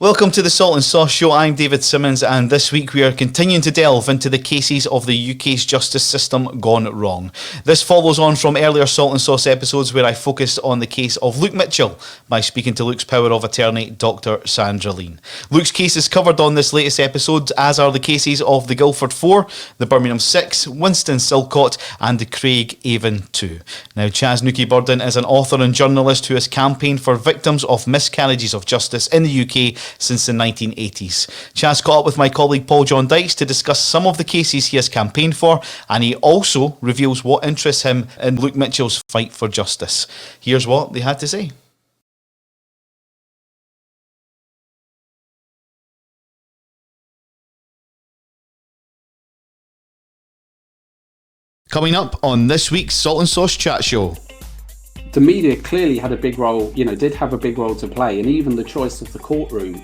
Welcome to the Salt and Sauce Show. I'm David Simmons, and this week we are continuing to delve into the cases of the UK's justice system gone wrong. This follows on from earlier Salt and Sauce episodes where I focused on the case of Luke Mitchell by speaking to Luke's power of attorney, Dr. Sandra Lean. Luke's case is covered on this latest episode, as are the cases of the Guildford 4, the Birmingham 6, Winston Silcott, and the Craigavon 2. Now, Chaz Newkey-Burden is an author and journalist who has campaigned for victims of miscarriages of justice in the UK since the 1980s. Chaz caught up with my colleague Paul John Dykes to discuss some of the cases he has campaigned for, and he also reveals what interests him in Luke Mitchell's fight for justice. Here's what they had to say. Coming up on this week's Salt and Sauce Chat Show. The media clearly had a big role, did have a big role to play, and even the choice of the courtroom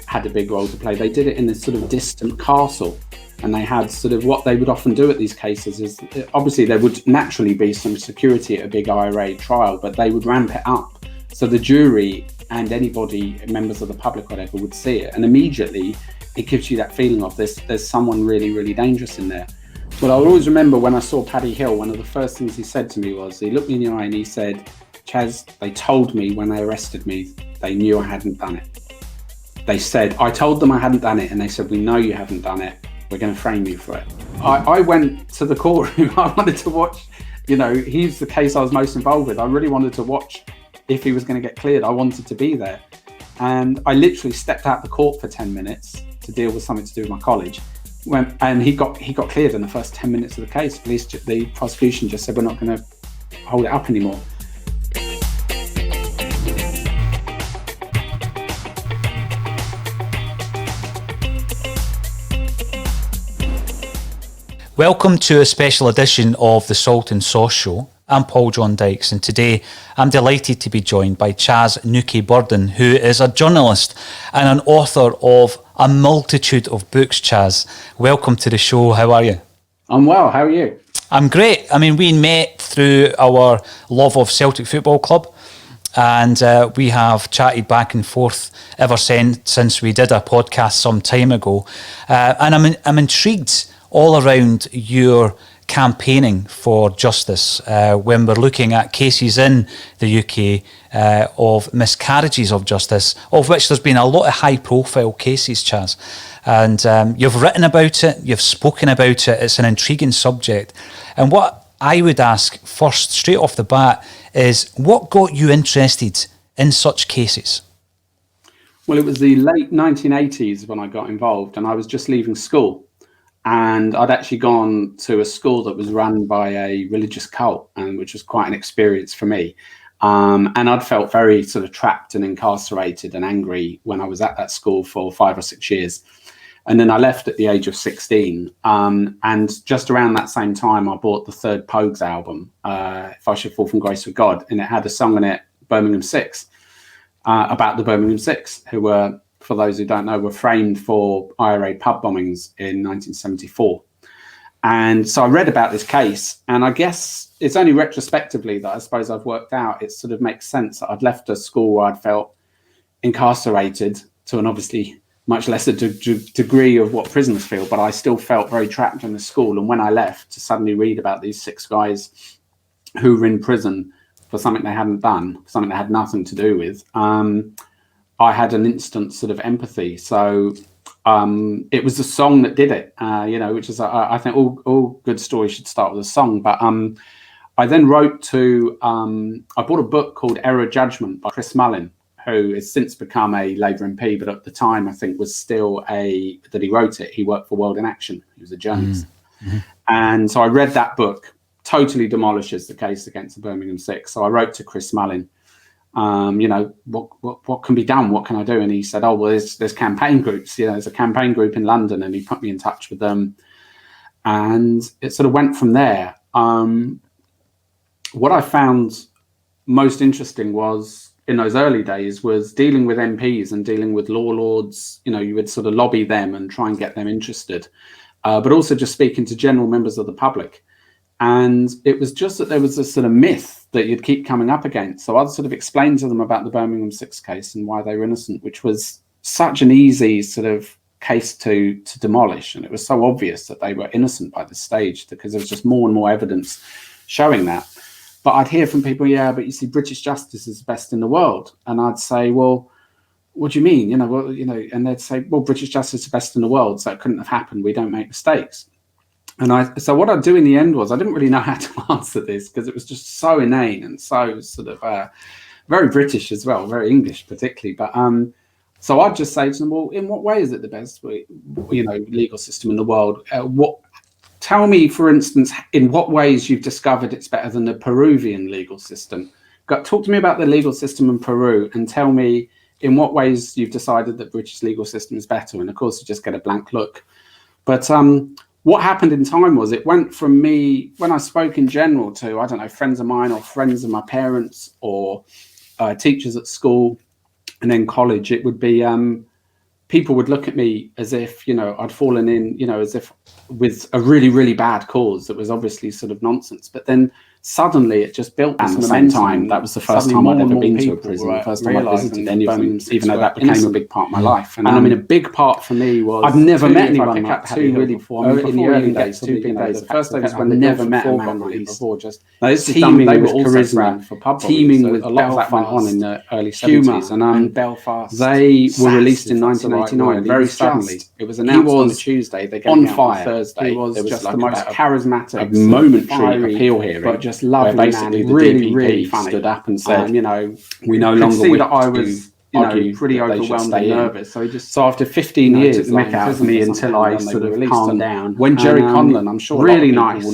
had a big role to play. They did it in this sort of distant castle, and they had sort of what they would often do at these cases is, obviously there would naturally be some security at a big IRA trial, but they would ramp it up so the jury and anybody, members of the public, whatever, would see it, and immediately it gives you that feeling of there's someone really, really dangerous in there. Well, I'll always remember when I saw Paddy Hill, one of the first things he said to me was, he looked me in the eye and he said, "Chaz, they told me when they arrested me, they knew I hadn't done it. They said, I told them I hadn't done it, and they said, we know you haven't done it. We're going to frame you for it." I went to the courtroom. I wanted to watch, he's the case I was most involved with. I really wanted to watch if he was going to get cleared. I wanted to be there. And I literally stepped out the court for 10 minutes to deal with something to do with my college. And he got cleared in the first 10 minutes of the case. The prosecution just said, we're not going to hold it up anymore. Welcome to a special edition of the Salt and Sauce Show. I'm Paul John Dykes, and today I'm delighted to be joined by Chaz Newkey-Burden, who is a journalist and an author of a multitude of books. Chaz, welcome to the show. How are you? I'm well. How are you? I'm great. I mean, we met through our love of Celtic Football Club, and we have chatted back and forth ever since we did a podcast some time ago. And I'm intrigued all around your campaigning for justice when we're looking at cases in the UK of miscarriages of justice, of which there's been a lot of high-profile cases, Chaz. And you've written about it, you've spoken about it, it's an intriguing subject. And what I would ask first, straight off the bat, is what got you interested in such cases? Well, it was the late 1980s when I got involved, and I was just leaving school. And I'd actually gone to a school that was run by a religious cult, and which was quite an experience for me. And I'd felt very sort of trapped and incarcerated and angry when I was at that school for 5 or 6 years. And then I left at the age of 16. And just around that same time, I bought the third Pogues album, If I Should Fall From Grace with God. And it had a song in it, Birmingham 6, about the Birmingham 6, who were, for those who don't know, were framed for IRA pub bombings in 1974. And so I read about this case, and I guess it's only retrospectively that I suppose I've worked out it sort of makes sense that I'd left a school where I'd felt incarcerated to an obviously much lesser degree of what prisoners feel, but I still felt very trapped in the school. And when I left, to suddenly read about these 6 guys who were in prison for something they hadn't done, something they had nothing to do with, I had an instant sort of empathy. So it was the song that did it, which is, I think all good stories should start with a song. But I then wrote I bought a book called Error Judgment by Chris Mullin, who has since become a Labour MP, but at the time I think was still that he wrote it. He worked for World in Action. He was a journalist. Mm-hmm. And so I read that book, totally demolishes the case against the Birmingham 6. So I wrote to Chris Mullin, what can be done? What can I do? And he said, oh, well, there's campaign groups. There's a campaign group in London, and he put me in touch with them. And it sort of went from there. What I found most interesting was, in those early days, was dealing with MPs and dealing with law lords. You would sort of lobby them and try and get them interested, but also just speaking to general members of the public. And it was just that there was this sort of myth that you'd keep coming up against. So I'd sort of explain to them about the Birmingham 6 case and why they were innocent, which was such an easy sort of case to demolish, and it was so obvious that they were innocent by this stage because there was just more and more evidence showing that. But I'd hear from people, yeah, but you see, British justice is the best in the world, and I'd say, well, what do you mean? And they'd say, well, British justice is the best in the world, so it couldn't have happened. We don't make mistakes. And so what I'd do in the end was, I didn't really know how to answer this because it was just so inane and so sort of very British as well, very English particularly. But so I'd just say to them, well, in what way is it the best, legal system in the world? Tell me, for instance, in what ways you've discovered it's better than the Peruvian legal system. Talk to me about the legal system in Peru and tell me in what ways you've decided that British legal system is better. And of course, you just get a blank look. But what happened in time was it went from me, when I spoke in general to, I don't know, friends of mine or friends of my parents or teachers at school and then college, it would be people would look at me as if, I'd fallen in, as if with a really, really bad cause that was obviously sort of nonsense. But then suddenly it just built this momentum. That was the first time I'd ever been to a prison, the first time I visited any of them, even though that became a big part of my life. And I mean, a big part for me was I've never met anyone like Paddy Hill before. In the early days, the first days when I never met a man like him before. Just teeming with charisma, teeming with a lot of that went on in the early 70s. And Belfast, they were released in 1989 very suddenly. It was announced on a Tuesday. They came out on Thursday. He was just the most charismatic, momentary appeal hearing, but just lovely basically man, really, really funny. Stood up and said, we no longer see that I was, pretty overwhelmed and nervous. So after 15 years, took the mick out of me until I sort of calmed down. When Jerry Conlon, I'm sure really nice,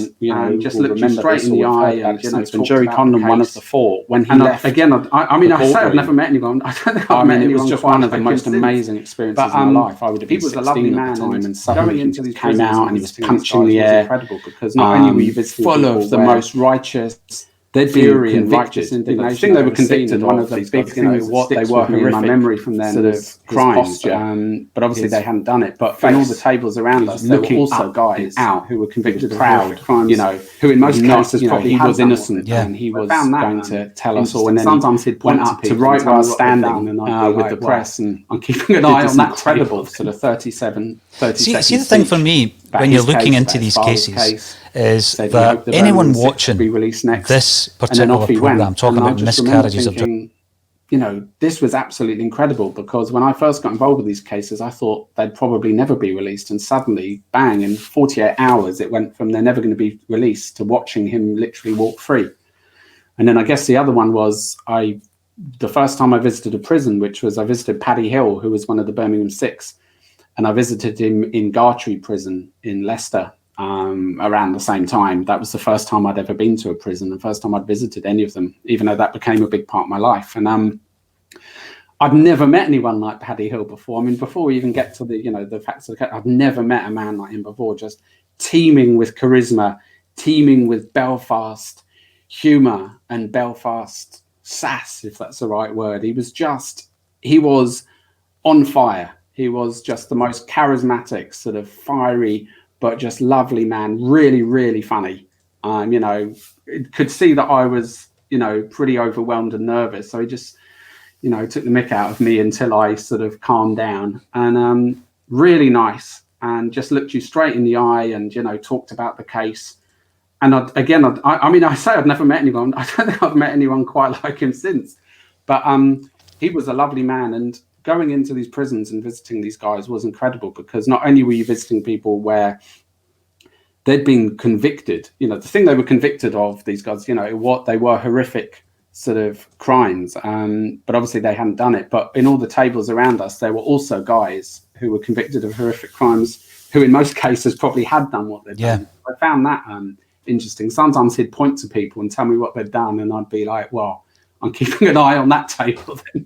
just looked you straight in the eye, and when Jerry Conlon, one of the four, when he left. Again, I say I've never met anyone. I don't think I've met anyone. It was just one of the most amazing experiences in my life. I would have been 16 at the time, and suddenly he came out and he was punching the air. Incredible because not only were you full of the most righteous. They'd be convicted. I think they were convicted. One of the big things what they were in my memory from them sort of crimes, but obviously they hadn't done it. But in all the tables around us, there were also guys out who were convicted of crimes, who in most cases probably he was innocent and he was going to tell us all. And then sometimes he'd point up to right where I was standing with the press, and I'm keeping an eye on that incredible sort of 37 seconds. See the thing for me when you're looking into these cases is that anyone watching this particular program talking about miscarriages of justice, this was absolutely incredible because when I first got involved with these cases, I thought they'd probably never be released, and suddenly, bang! In 48 hours, it went from they're never going to be released to watching him literally walk free. And then I guess the other one was the first time I visited a prison, which was I visited Paddy Hill, who was one of the Birmingham Six. And I visited him in Gartree prison in Leicester around the same time. That was the first time I'd ever been to a prison, the first time I'd visited any of them, even though that became a big part of my life. And I'd never met anyone like Paddy Hill before. I mean, before we even get to the facts of the case, I've never met a man like him before, just teeming with charisma, teeming with Belfast humour and Belfast sass, if that's the right word. He was on fire. He was just the most charismatic, sort of fiery, but just lovely man. Really, really funny. Could see that I was, pretty overwhelmed and nervous. So he just, took the mick out of me until I sort of calmed down. And really nice, and just looked you straight in the eye, and talked about the case. And I say I've never met anyone. I don't think I've met anyone quite like him since. But he was a lovely man, and going into these prisons and visiting these guys was incredible because not only were you visiting people where they'd been convicted, the thing they were convicted of, these guys, what they were horrific sort of crimes, but obviously they hadn't done it. But in all the tables around us, there were also guys who were convicted of horrific crimes who in most cases probably had done what they'd done. I found that interesting. Sometimes he'd point to people and tell me what they'd done, and I'd be like, well, I'm keeping an eye on that table then.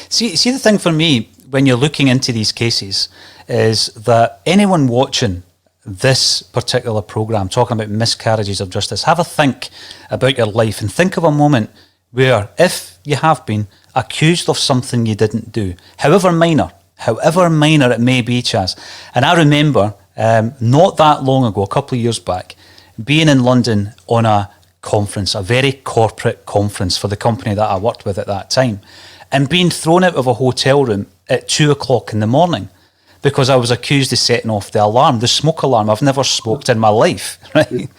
See, the thing for me when you're looking into these cases is that anyone watching this particular programme talking about miscarriages of justice, have a think about your life and think of a moment where, if you have been accused of something you didn't do, however minor it may be, Chaz. And I remember not that long ago, a couple of years back, being in London on a conference, a very corporate conference for the company that I worked with at that time, and being thrown out of a hotel room at 2 o'clock in the morning because I was accused of setting off the alarm, the smoke alarm. I've never smoked in my life, right?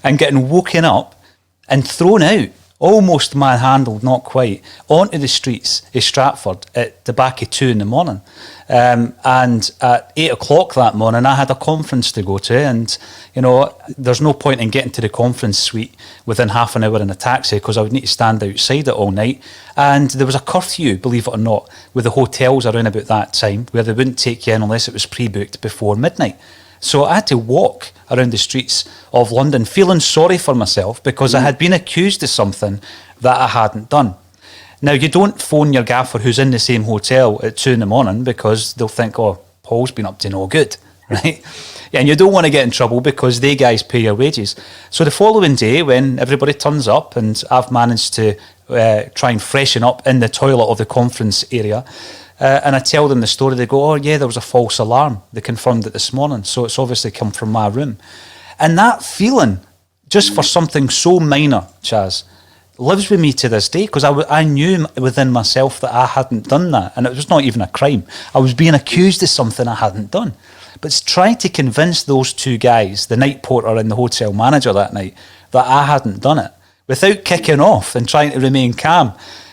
And getting woken up and thrown out, almost manhandled, not quite, onto the streets of Stratford at the back of 2 in the morning. And at 8 o'clock that morning, I had a conference to go to, and, you know, there's no point in getting to the conference suite within half an hour in a taxi because I would need to stand outside it all night. And there was a curfew, believe it or not, with the hotels around about that time where they wouldn't take you in unless it was pre-booked before midnight. So I had to walk around the streets of London feeling sorry for myself because I had been accused of something that I hadn't done. Now, you don't phone your gaffer who's in the same hotel at 2 in the morning because they'll think, oh, Paul's been up to no good, right? And you don't want to get in trouble because they guys pay your wages. So the following day, when everybody turns up and I've managed to try and freshen up in the toilet of the conference area, and I tell them the story, they go, oh yeah, there was a false alarm. They confirmed it this morning. So it's obviously come from my room. And that feeling, just for something so minor, Chaz, lives with me to this day because I knew within myself that I hadn't done that. And it was not even a crime. I was being accused of something I hadn't done. But it's trying to convince those two guys, the night porter and the hotel manager that night, that I hadn't done it without kicking off and trying to remain calm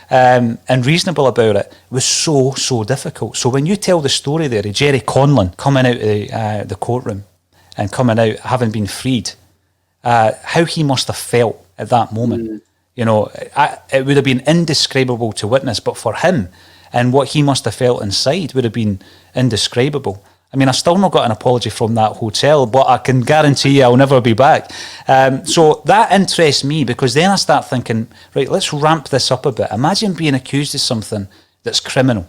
and reasonable about it was so difficult. So when you tell the story there of Jerry Conlon coming out of the courtroom and coming out having been freed, how he must have felt at that moment. You know, it would have been indescribable to witness, but for him and what he must have felt inside would have been indescribable. I mean, I still not got an apology from that hotel, but I can guarantee you I'll never be back. So that interests me because then I start thinking, right, let's ramp this up a bit. Imagine being accused of something that's criminal.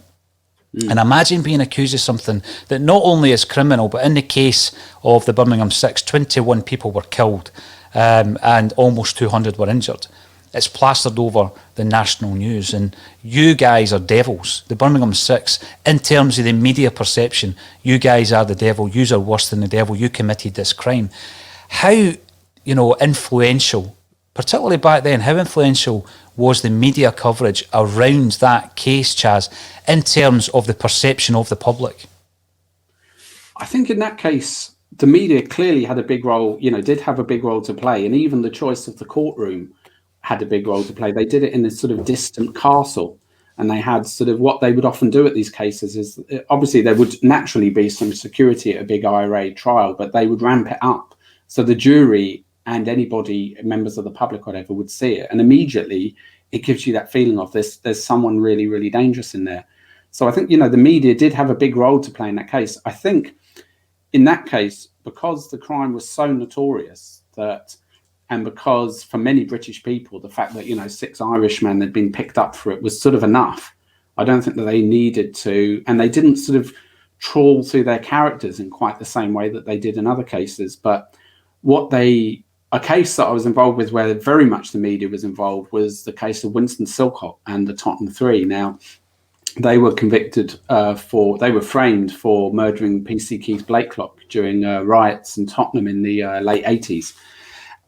And imagine being accused of something that not only is criminal, but in the case of the Birmingham 6, 21 people were killed and almost 200 were injured. It's plastered over the national news, and you guys are devils. The Birmingham 6, in terms of the media perception, you guys are the devil. You are worse than the devil. You committed this crime. How, influential, particularly back then, how influential was the media coverage around that case, Chaz, in terms of the perception of the public? I think in that case, the media clearly had a big role, did have a big role to play, and even the choice of the courtroom had a big role to play. They did it in this sort of distant castle, and they had sort of what they would often do at these cases is obviously there would naturally be some security at a big IRA trial, but they would ramp it up so the jury and anybody, members of the public, whatever, would see it, and immediately it gives you that feeling of this. There's someone really, really dangerous in there. So I think the media did have a big role to play in that case. I think in that case, because the crime was so notorious and because for many British people, the fact that, 6 Irishmen had been picked up for it was sort of enough. I don't think that they needed to, and they didn't sort of trawl through their characters in quite the same way that they did in other cases. But a case that I was involved with where very much the media was involved was the case of Winston Silcott and the Tottenham Three. Now, they were convicted they were framed for murdering PC Keith Blakelock during riots in Tottenham in the late 80s.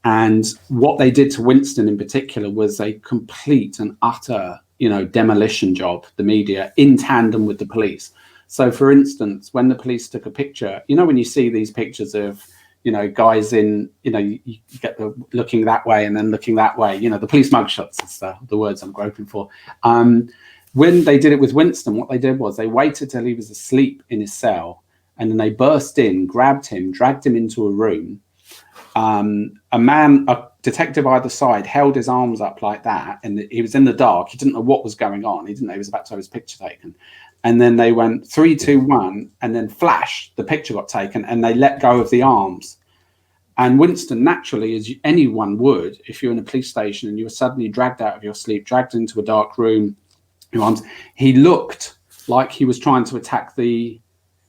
And what they did to Winston in particular was a complete and utter, demolition job, the media, in tandem with the police. So, for instance, when the police took a picture, when you see these pictures of, guys in, you get the looking that way and then looking that way, the police mugshots is the words I'm groping for. When they did it with Winston, what they did was they waited till he was asleep in his cell, and then they burst in, grabbed him, dragged him into a room. A detective either side held his arms up like that, and he was in the dark. He didn't know what was going on. He didn't know he was about to have his picture taken. And then they went 3, 2, 1, and then flash, the picture got taken, and they let go of the arms. And Winston, naturally, as anyone would, if you're in a police station and you were suddenly dragged out of your sleep, dragged into a dark room, he looked like he was trying to attack he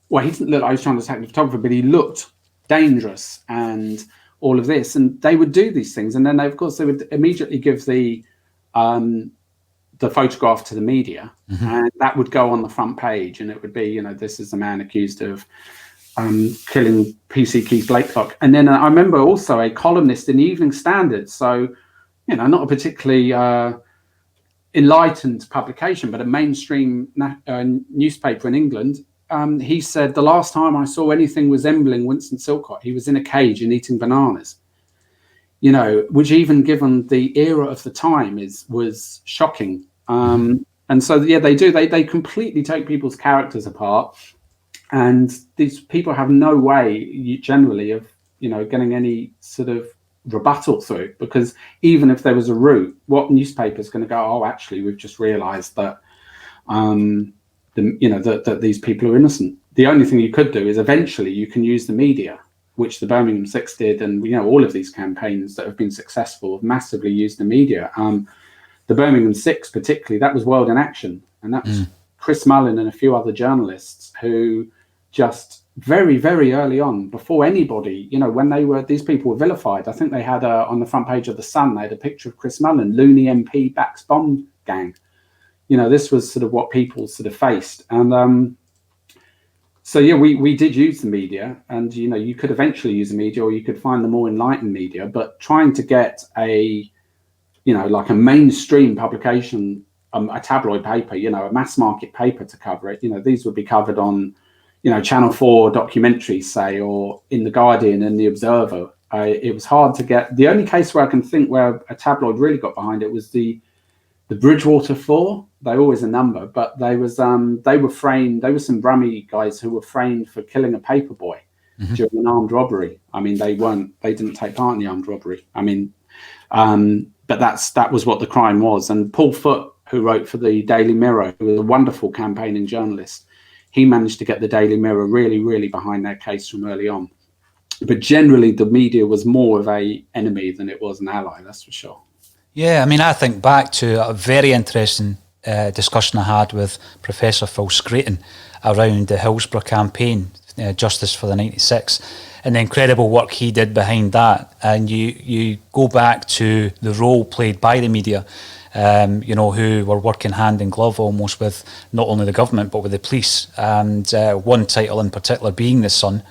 didn't look like he was trying to attack the photographer, but he looked dangerous and all of this. And they would do these things, and then they would immediately give the photograph to the media, and that would go on the front page, and it would be, this is the man accused of killing PC Keith Blakelock. And then I remember also a columnist in the Evening Standard, so not a particularly enlightened publication, but a mainstream newspaper in England. He said, the last time I saw anything resembling Winston Silcott, he was in a cage and eating bananas. You know, which even given the era of the time was shocking. And so, yeah, they do. They completely take people's characters apart, and these people have no way generally of, you know, getting any sort of rebuttal through, because even if there was a route, what newspaper is going to go, oh, actually, we've just realised that, that these people are innocent. The only thing you could do is eventually you can use the media, which the Birmingham Six did, and you know all of these campaigns that have been successful have massively used the media. The Birmingham Six, particularly, that was World in Action, and that was Chris Mullin and a few other journalists who just very, very early on, before anybody, you know, when these people were vilified. I think they had on the front page of the Sun, they had a picture of Chris Mullin, loony MP backs bomb gang. You know, this was sort of what people sort of faced, and so yeah, we did use the media, and you know, you could eventually use the media, or you could find the more enlightened media. But trying to get like a mainstream publication, a tabloid paper, you know, a mass market paper to cover it, you know, these would be covered on, you know, Channel 4 documentaries, say, or in The Guardian and The Observer. It was hard to get. The only case where I can think where a tabloid really got behind it was the Bridgewater Four. They always a number, but they were framed. They were some Brummie guys who were framed for killing a paper boy during an armed robbery. I mean, they didn't take part in the armed robbery. I mean, but that was what the crime was. And Paul Foote, who wrote for the Daily Mirror, who was a wonderful campaigning journalist, he managed to get the Daily Mirror really, really behind their case from early on. But generally, the media was more of a enemy than it was an ally. That's for sure. Yeah, I mean, I think back to a very interesting discussion I had with Professor Phil Scraton around the Hillsborough campaign, Justice for the 96, and the incredible work he did behind that. And you go back to the role played by the media, who were working hand in glove almost with not only the government but with the police, and one title in particular being The Sun.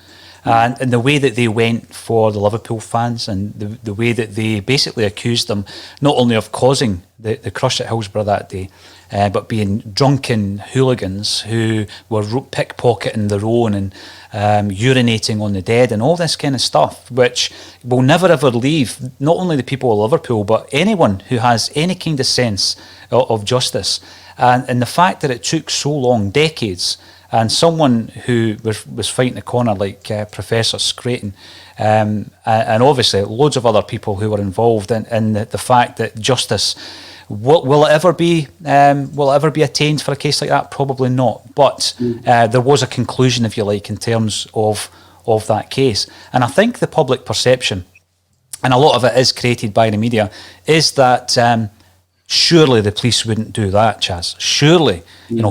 And the way that they went for the Liverpool fans, and the way that they basically accused them not only of causing the crush at Hillsborough that day, but being drunken hooligans who were pickpocketing their own and urinating on the dead and all this kind of stuff, which will never ever leave not only the people of Liverpool but anyone who has any kind of sense of justice. And the fact that it took so long, decades, and someone who was fighting the corner like Professor Scraton, and obviously loads of other people who were involved in the fact that justice will it ever be attained for a case like that? Probably not. But there was a conclusion, if you like, in terms of that case. And I think the public perception, and a lot of it is created by the media, is that surely the police wouldn't do that, Chaz. Surely,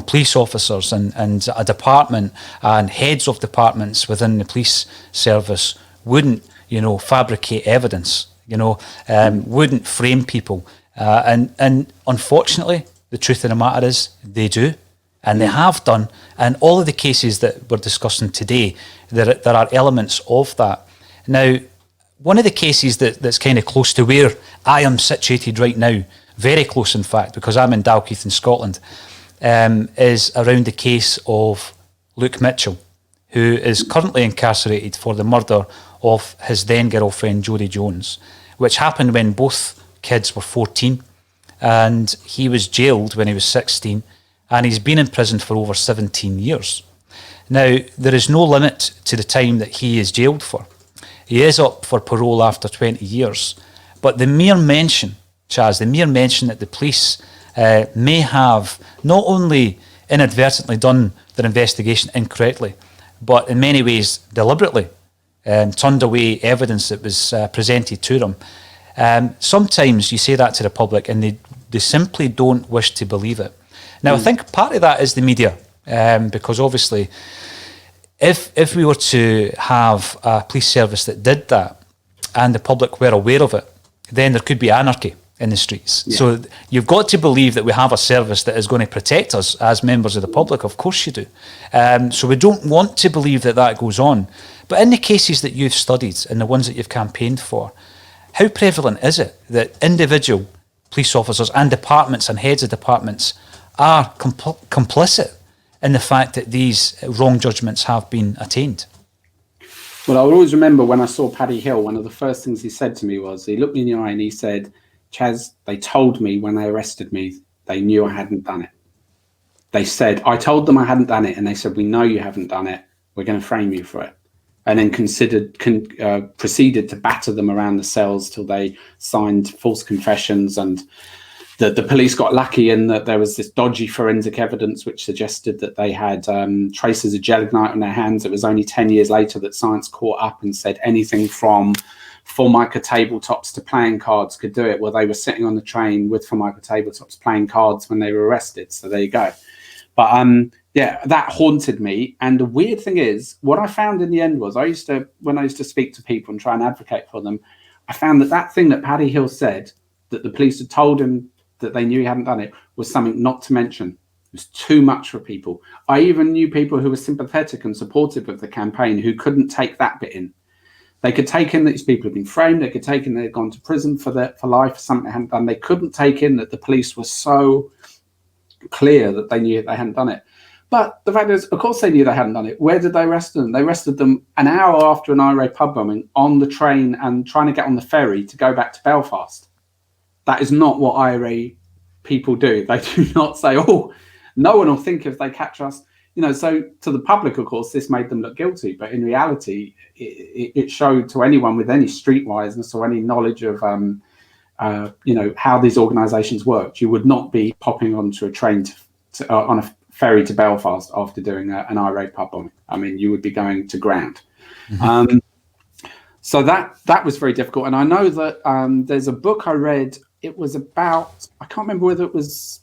police officers and a department and heads of departments within the police service wouldn't, fabricate evidence, wouldn't frame people. And unfortunately, the truth of the matter is they do, and they have done. And all of the cases that we're discussing today, there are elements of that. Now, one of the cases that's kind of close to where I am situated right now, very close in fact, because I'm in Dalkeith in Scotland, is around the case of Luke Mitchell, who is currently incarcerated for the murder of his then girlfriend Jodie Jones, which happened when both kids were 14, and he was jailed when he was 16, and he's been in prison for over 17 years. Now, there is no limit to the time that he is jailed for. He is up for parole after 20 years, but the mere mention, Chaz, that the police may have not only inadvertently done their investigation incorrectly, but in many ways deliberately turned away evidence that was presented to them. Sometimes you say that to the public and they simply don't wish to believe it. Now, I think part of that is the media, because obviously if we were to have a police service that did that and the public were aware of it, then there could be anarchy in the streets. Yeah. So you've got to believe that we have a service that is going to protect us as members of the public. Of course you do. So we don't want to believe that goes on. But in the cases that you've studied and the ones that you've campaigned for, how prevalent is it that individual police officers and departments and heads of departments are complicit in the fact that these wrong judgments have been attained. Well, I will always remember when I saw Paddy Hill, one of the first things he said to me was, he looked me in the eye and he said, "Chaz, they told me when they arrested me, they knew I hadn't done it. They said, I told them I hadn't done it, and they said, we know you haven't done it. We're going to frame you for it." And then proceeded to batter them around the cells till they signed false confessions. And the police got lucky in that there was this dodgy forensic evidence which suggested that they had traces of gelignite on their hands. It was only 10 years later that science caught up and said anything from Formica tabletops to playing cards could do it. Well, they were sitting on the train with Formica tabletops playing cards when they were arrested. So there you go. But yeah, that haunted me. And the weird thing is, what I found in the end was, when I used to speak to people and try and advocate for them, I found that thing that Paddy Hill said, that the police had told him that they knew he hadn't done it, was something not to mention. It was too much for people. I even knew people who were sympathetic and supportive of the campaign who couldn't take that bit in. They could take in that these people had been framed. They could take in they'd gone to prison for life for something they hadn't done. They couldn't take in that the police were so clear that they knew they hadn't done it. But the fact is, of course they knew they hadn't done it. Where did they arrest them? They arrested them an hour after an IRA pub bombing on the train and trying to get on the ferry to go back to Belfast. That is not what IRA people do. They do not say, oh, no one will think if they catch us. You know, so to the public, of course, this made them look guilty. But in reality, it showed to anyone with any streetwiseness or any knowledge of, you know, how these organisations worked, you would not be popping onto a train on a ferry to Belfast after doing an IRA pub bombing. I mean, you would be going to ground. Mm-hmm. So that was very difficult. And I know that there's a book I read. It was about, I can't remember whether it was,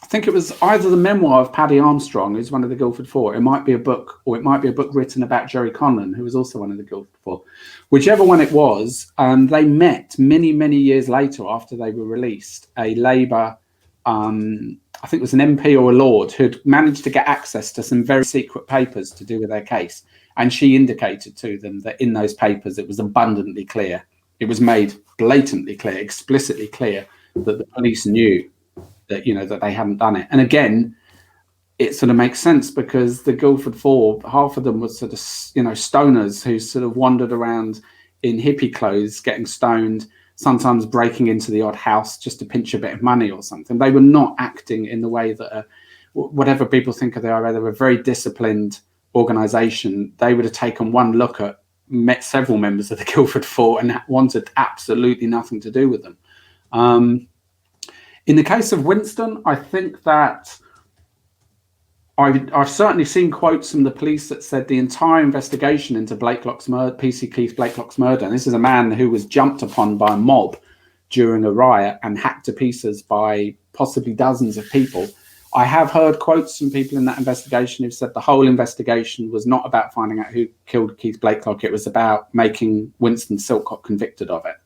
I think it was either the memoir of Paddy Armstrong, who's one of the Guildford Four. It might be a book, or it might be a book written about Jerry Conlon, who was also one of the Guildford Four. Whichever one it was, they met many, many years later after they were released, a Labour, I think it was an MP or a Lord, who'd managed to get access to some very secret papers to do with their case. And she indicated to them that in those papers, it was abundantly clear. It was made blatantly clear, explicitly clear that the police knew that, you know, that they hadn't done it. And again, it sort of makes sense because the Guildford Four, half of them were sort of, you know, stoners who sort of wandered around in hippie clothes, getting stoned, sometimes breaking into the odd house just to pinch a bit of money or something. They were not acting in the way that, whatever people think of the IRA, they were a very disciplined organisation. They would have taken one look at, met several members of the Guildford Four and wanted absolutely nothing to do with them. In the case of Winston, I think that I've certainly seen quotes from the police that said the entire investigation into Blakelock's murder, PC Keith Blakelock's murder, and this is a man who was jumped upon by a mob during a riot and hacked to pieces by possibly dozens of people. I have heard quotes from people in that investigation who said the whole investigation was not about finding out who killed Keith Blakelock. It was about making Winston Silcott convicted of it.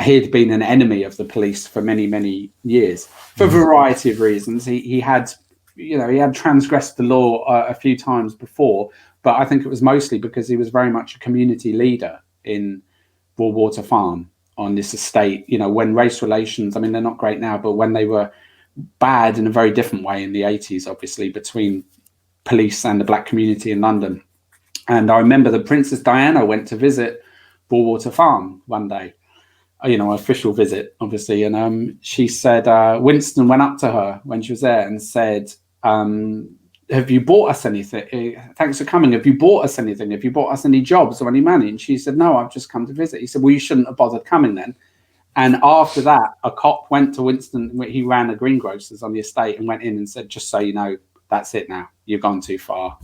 He had been an enemy of the police for many, many years for a variety of reasons. He had, you know, he had transgressed the law a few times before, but I think it was mostly because he was very much a community leader in Broadwater Farm on this estate. You know, when race relations, I mean, they're not great now, but when they were bad in a very different way in the 80s, obviously, between police and the black community in London. And I remember that Princess Diana went to visit Broadwater Farm one day, you know, official visit, obviously. And she said, Winston went up to her when she was there and said, have you bought us anything? Thanks for coming. Have you bought us anything? Have you bought us any jobs or any money? And she said, no, I've just come to visit. He said, well, you shouldn't have bothered coming then. And after that, a cop went to Winston. He ran a greengrocers on the estate and went in and said, just so you know, that's it now. You've gone too far.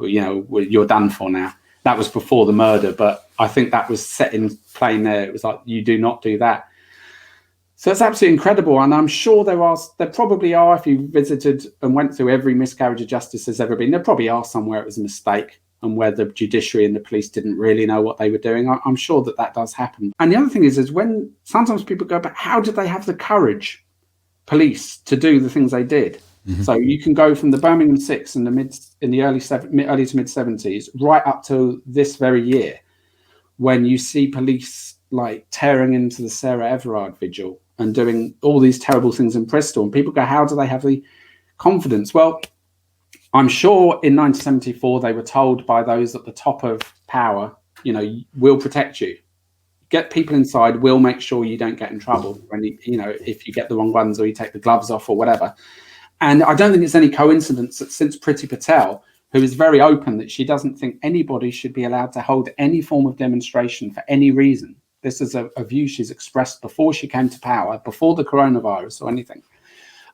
You know, you're done for now. That was before the murder, but I think that was set in plain there. It was like, you do not do that. So it's absolutely incredible. And I'm sure there probably are, if you visited and went through every miscarriage of justice there's ever been, there probably are somewhere it was a mistake and where the judiciary and the police didn't really know what they were doing. I'm sure that does happen. And the other thing is when sometimes people go back, how did they have the courage, police, to do the things they did? Mm-hmm. So you can go from the Birmingham Six in the early to mid 70s right up to this very year, when you see police like tearing into the Sarah Everard vigil and doing all these terrible things in Bristol. And people go, how do they have the confidence? Well, I'm sure in 1974 they were told by those at the top of power, we'll protect you. Get people inside, we'll make sure you don't get in trouble when if you get the wrong ones or you take the gloves off or whatever. And I don't think it's any coincidence that since Priti Patel, who is very open that she doesn't think anybody should be allowed to hold any form of demonstration for any reason. This is a view she's expressed before she came to power, before the coronavirus or anything.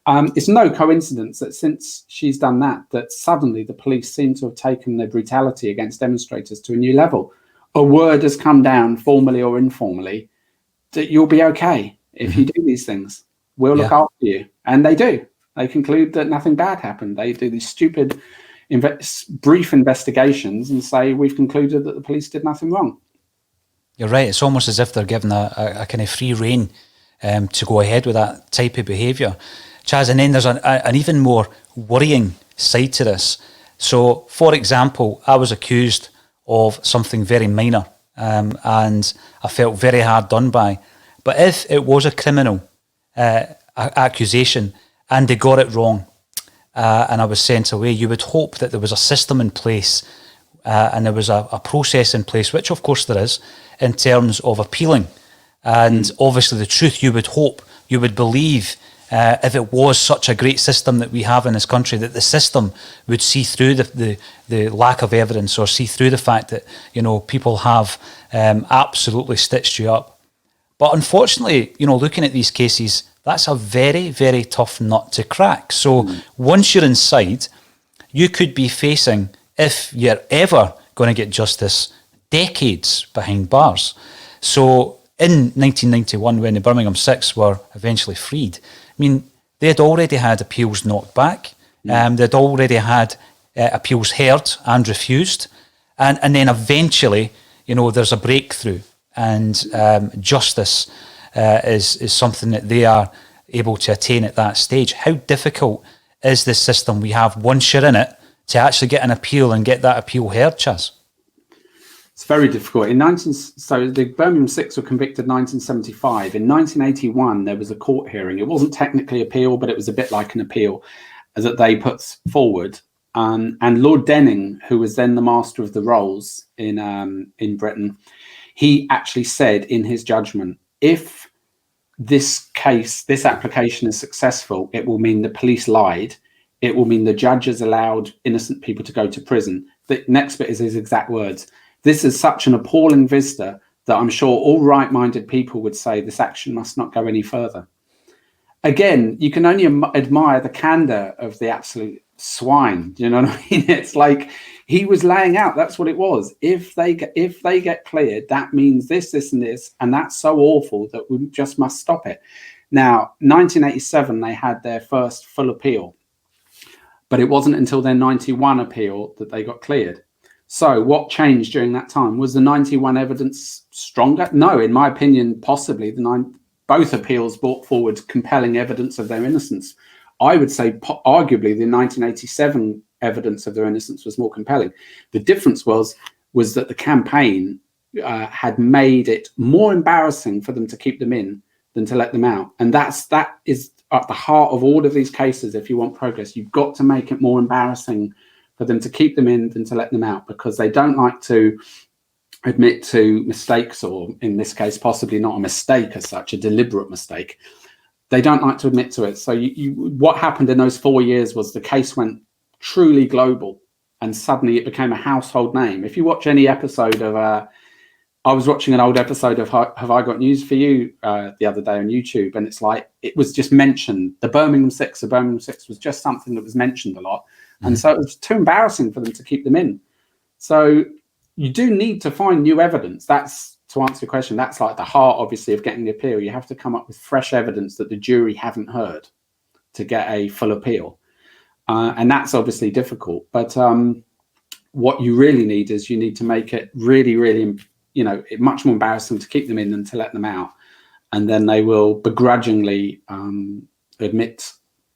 It's no coincidence that since she's done that suddenly the police seem to have taken their brutality against demonstrators to a new level. A word has come down, formally or informally, that you'll be okay if you do these things. We'll look after you. And they do. They conclude that nothing bad happened. They do these stupid brief investigations and say, we've concluded that the police did nothing wrong. You're right. It's almost as if they're given a kind of free rein to go ahead with that type of behaviour. Chaz, and then there's an even more worrying side to this. So, for example, I was accused of something very minor and I felt very hard done by. But if it was a criminal accusation and they got it wrong and I was sent away, you would hope that there was a system in place and there was a process in place, which of course there is, in terms of appealing. And obviously the truth, you would hope, you would believe, if it was such a great system that we have in this country, that the system would see through the lack of evidence or see through the fact that, people have absolutely stitched you up. But unfortunately, looking at these cases, that's a very, very tough nut to crack. So once you're inside, you could be facing, if you're ever going to get justice, decades behind bars. So in 1991, when the Birmingham Six were eventually freed, they had already had appeals knocked back. They'd already had appeals heard and refused. And then eventually, there's a breakthrough and justice is something that they are able to attain at that stage. How difficult is this system we have once you're in it to actually get an appeal and get that appeal heard, Chaz? It's very difficult. So the Birmingham Six were convicted in 1975. In 1981, there was a court hearing. It wasn't technically appeal, but it was a bit like an appeal that they put forward. And Lord Denning, who was then the Master of the Rolls in Britain, he actually said in his judgment, if this application is successful, it will mean the police lied. It will mean the judges allowed innocent people to go to prison. The next bit is his exact words. This is such an appalling vista that I'm sure all right-minded people would say this action must not go any further. Again, you can only admire the candor of the absolute swine. Do you know what I mean? It's like he was laying out, that's what it was. If they get cleared, that means this, and this, and that's so awful that we just must stop it. Now, 1987, they had their first full appeal, but it wasn't until their 91 appeal that they got cleared. So what changed during that time? Was the 91 evidence stronger? No, in my opinion, possibly. Both appeals brought forward compelling evidence of their innocence. I would say arguably the 1987 evidence of their innocence was more compelling. The difference was that the campaign had made it more embarrassing for them to keep them in than to let them out. And that is at the heart of all of these cases. If you want progress, you've got to make it more embarrassing for them to keep them in than to let them out, because they don't like to admit to mistakes, or in this case, possibly not a mistake as such, a deliberate mistake. They don't like to admit to it. So what happened in those 4 years was the case went truly global, and suddenly it became a household name. If you watch any episode of, I was watching an old episode of Have I Got News for You the other day on YouTube, and it's like, it was just mentioned. The Birmingham Six was just something that was mentioned a lot. And so it was too embarrassing for them to keep them in. So you do need to find new evidence. That's, to answer your question, that's like the heart, obviously, of getting the appeal. You have to come up with fresh evidence that the jury haven't heard to get a full appeal. And that's obviously difficult. But what you really need is you need to make it really, really, much more embarrassing to keep them in than to let them out. And then they will begrudgingly admit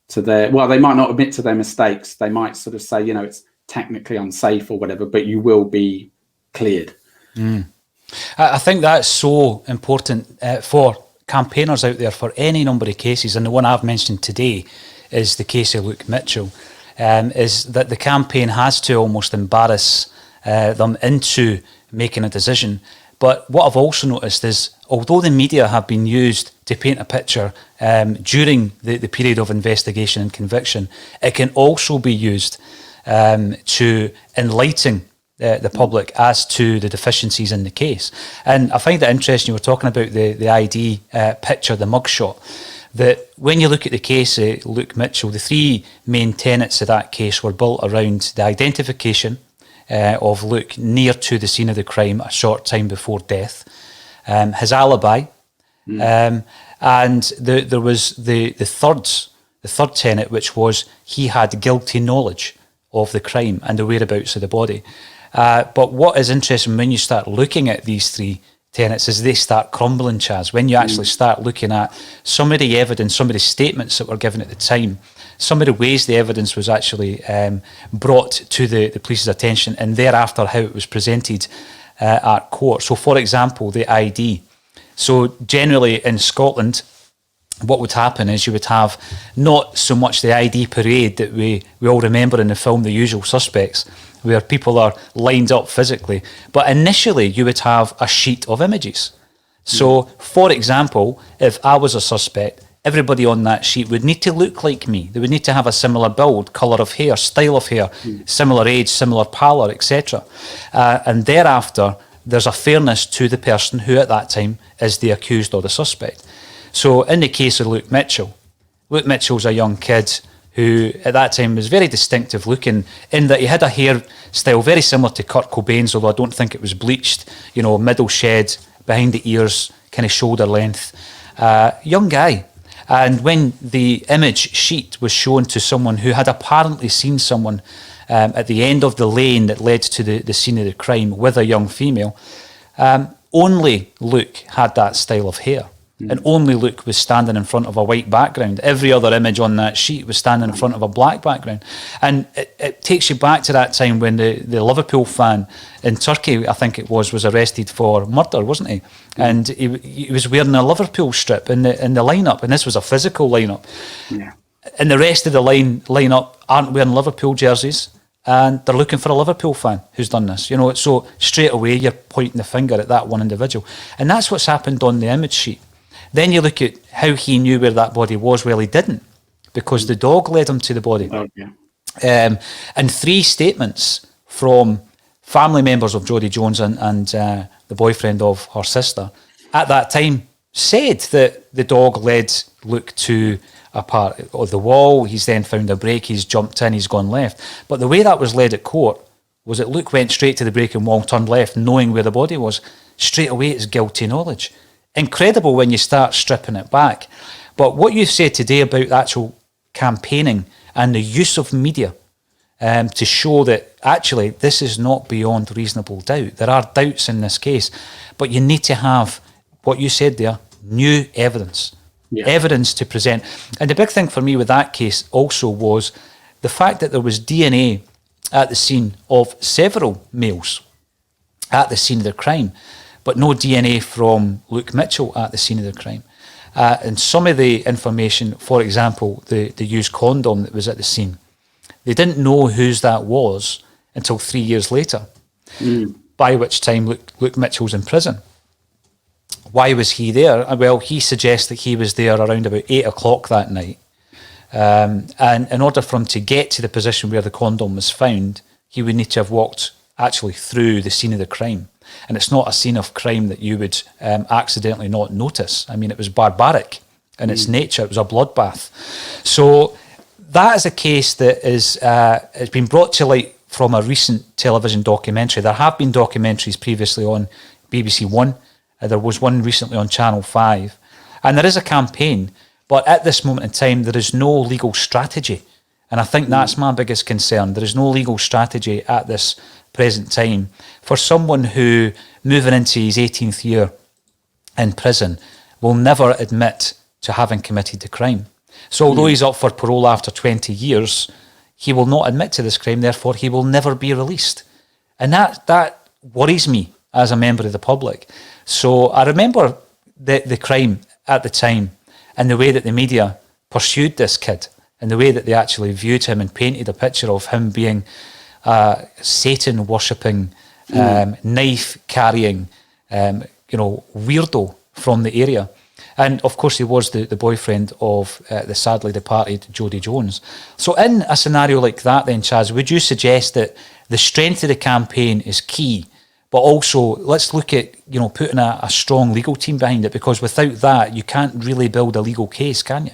to they might not admit to their mistakes. They might sort of say, it's technically unsafe or whatever, but you will be cleared. I think that's so important for campaigners out there for any number of cases, and the one I've mentioned today is the case of Luke Mitchell, is that the campaign has to almost embarrass them into making a decision. But what I've also noticed is, although the media have been used to paint a picture during the period of investigation and conviction, it can also be used to enlighten the public as to the deficiencies in the case. And I find it interesting, you were talking about the ID picture, the mugshot, that when you look at the case of Luke Mitchell, the three main tenets of that case were built around the identification of Luke near to the scene of the crime a short time before death, his alibi, and there was the third tenet, which was he had guilty knowledge of the crime and the whereabouts of the body. But what is interesting when you start looking at these three tenets is they start crumbling, Chaz. When you actually start looking at some of the evidence, some of the statements that were given at the time, some of the ways the evidence was actually brought to the police's attention, and thereafter how it was presented at court. So, for example, the ID. So generally in Scotland, what would happen is you would have not so much the ID parade that we all remember in the film The Usual Suspects, where people are lined up physically, but initially you would have a sheet of images. So, for example, if I was a suspect, everybody on that sheet would need to look like me. They would need to have a similar build, colour of hair, style of hair, similar age, similar pallor, etc. And thereafter, there's a fairness to the person who at that time is the accused or the suspect. So in the case of Luke Mitchell's a young kid who at that time was very distinctive looking, in that he had a hairstyle very similar to Kurt Cobain's, although I don't think it was bleached, middle shed, behind the ears, kind of shoulder length. Young guy. And when the image sheet was shown to someone who had apparently seen someone at the end of the lane that led to the scene of the crime with a young female, only Luke had that style of hair. And only Luke was standing in front of a white background. Every other image on that sheet was standing in front of a black background. And it takes you back to that time when the Liverpool fan in Turkey, I think it was arrested for murder, wasn't he? And he was wearing a Liverpool strip in the lineup, and this was a physical lineup. Yeah. And the rest of the lineup aren't wearing Liverpool jerseys, and they're looking for a Liverpool fan who's done this. So straight away you're pointing the finger at that one individual. And that's what's happened on the image sheet. Then you look at how he knew where that body was. Well, he didn't, because the dog led him to the body. Oh, yeah. And three statements from family members of Jodie Jones and the boyfriend of her sister at that time said that the dog led Luke to a part of the wall. He's then found a break, he's jumped in, he's gone left. But the way that was led at court was that Luke went straight to the breaking wall, turned left, knowing where the body was. Straight away, it's guilty knowledge. Incredible when you start stripping it back. But what you said today about the actual campaigning and the use of media to show that actually this is not beyond reasonable doubt. There are doubts in this case, but you need to have what you said there, new evidence. Yeah. Evidence to present. And the big thing for me with that case also was the fact that there was DNA at the scene of several males at the scene of the crime, but no DNA from Luke Mitchell at the scene of the crime. And some of the information, for example, the used condom that was at the scene, they didn't know whose that was until 3 years later, by which time Luke Mitchell's in prison. Why was he there? Well, he suggests that he was there around about 8 o'clock that night. And in order for him to get to the position where the condom was found, he would need to have walked actually through the scene of the crime. And it's not a scene of crime that you would accidentally not notice. I mean, it was barbaric in its nature. It was a bloodbath. So that is a case that has been brought to light from a recent television documentary. There have been documentaries previously on BBC One. There was one recently on Channel 5. And there is a campaign, but at this moment in time, there is no legal strategy. And I think that's my biggest concern. There is no legal strategy at this present time for someone who, moving into his 18th year in prison, will never admit to having committed the crime. So although he's up for parole after 20 years, he will not admit to this crime, therefore he will never be released. And that worries me as a member of the public. So I remember the crime at the time, and the way that the media pursued this kid, and the way that they actually viewed him and painted a picture of him being Satan worshipping, knife carrying, weirdo from the area. And of course, he was the boyfriend of the sadly departed Jodie Jones. So in a scenario like that then, Chaz, would you suggest that the strength of the campaign is key, but also let's look at, putting a strong legal team behind it, because without that, you can't really build a legal case, can you?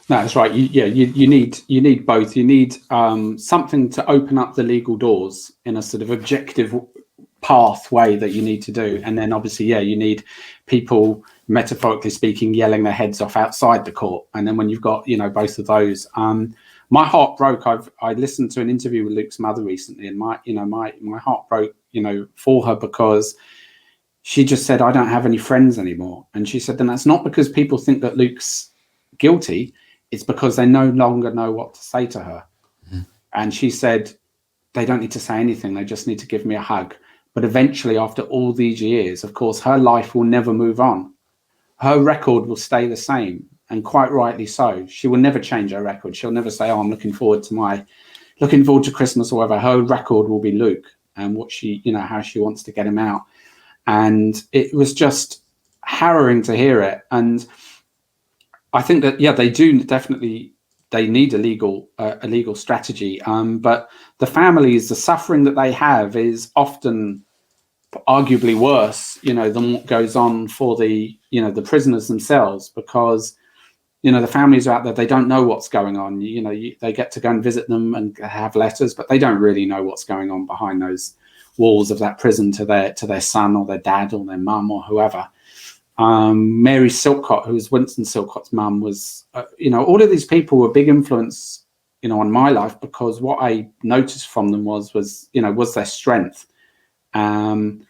No, that's right. You need both. You need something to open up the legal doors in a sort of objective pathway that you need to do, and then obviously, you need people, metaphorically speaking, yelling their heads off outside the court. And then when you've got both of those, my heart broke. I listened to an interview with Luke's mother recently, and my heart broke, for her, because she just said, I don't have any friends anymore. And she said, and that's not because people think that Luke's guilty. It's because they no longer know what to say to her. Mm-hmm. And she said, they don't need to say anything. They just need to give me a hug. But eventually, after all these years, of course, her life will never move on. Her record will stay the same, and quite rightly so. She will never change her record. She'll never say, I'm looking forward to Christmas or whatever. Her record will be Luke and what she, how she wants to get him out. And it was just harrowing to hear it. And I think that, they do definitely, they need a legal strategy. But the families, the suffering that they have is often arguably worse, than what goes on for the prisoners themselves, because, the families are out there, they don't know what's going on. They get to go and visit them and have letters, but they don't really know what's going on behind those walls of that prison to their son or their dad or their mum or whoever. Mary Silcott, who was Winston Silcott's mum, was, all of these people were a big influence, on my life, because what I noticed from them was their strength. And,